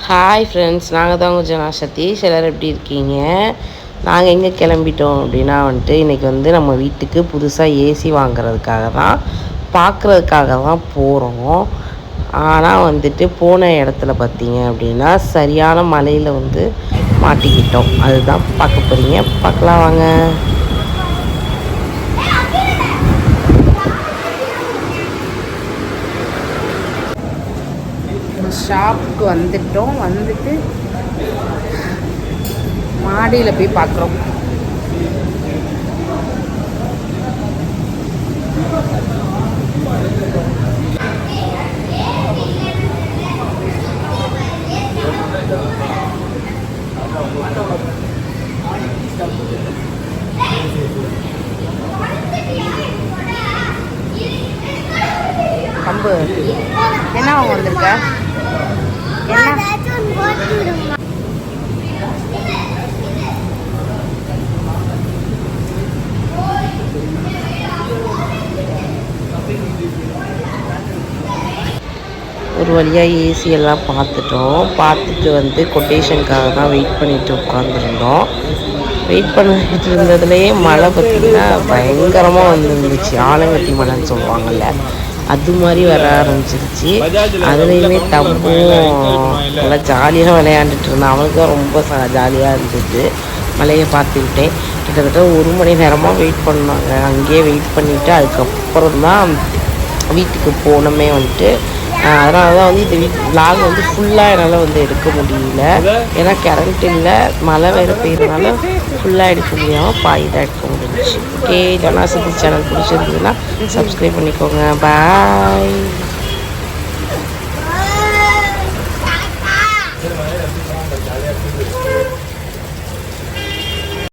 Hi friends, நாங்கள் தான் கொஞ்சம் சதீஷ். எல்லோரும் எப்படி இருக்கீங்க? நாங்கள் எங்கே கிளம்பிட்டோம் அப்படின்னா இன்றைக்கி நம்ம வீட்டுக்கு புதுசாக ஏசி வாங்குறதுக்காக தான் பார்க்குறதுக்காக தான் போகிறோம். ஆனால் போன இடத்துல பார்த்தீங்க அப்படின்னா சரியான மழையில் மாட்டிக்கிட்டோம். அதுதான் பார்க்க போகிறீங்க. பார்க்கலாம் வாங்க. ஷாப்புக்கு வந்துட்டோம். மாடியில் போய் பார்க்குறோம். கம்பு என்ன வந்திருக்க? ஒரு வழியாக ஏசி எல்லாம் பார்த்துட்டு கொட்டேஷனுக்காக தான் வெயிட் பண்ணிட்டு உட்காந்துருந்தோம். வெயிட் பண்ணிட்டு இருந்ததுலேயே மழை பார்த்திங்கன்னா பயங்கரமாக இருந்துச்சு. ஆலங்கட்டி மழைன்னு சொல்லுவாங்கள்ல, அது மாதிரி வர ஆரம்பிச்சிருச்சு. அதுலேயுமே தம்பும் நல்லா ஜாலியாக விளையாண்டுட்டு இருந்தான். அவனுக்கும் ரொம்ப ஜாலியாக இருந்துச்சு. மழையை பார்த்துக்கிட்டேன். கிட்டத்தட்ட 1 மணி நேரமாக வெயிட் பண்ணாங்க. அங்கேயே வெயிட் பண்ணிவிட்டு அதுக்கப்புறம் தான் வீட்டுக்கு போனோமே அதனால தான் இந்த விலாக் ஃபுல்லாக என்னால் எடுக்க முடியல. ஏன்னா கரண்ட் இல்லை, மழை வேறு பெய்யறதுனால ஃபுல்லாக எடுக்க முடியாமல் பாதி தான் எடுக்க முடிஞ்சிச்சு. ஓகே, ஜனா சதீஷ் சேனல் பிடிச்சிருந்ததுன்னா சப்ஸ்கிரைப் பண்ணிக்கோங்க. பாய்.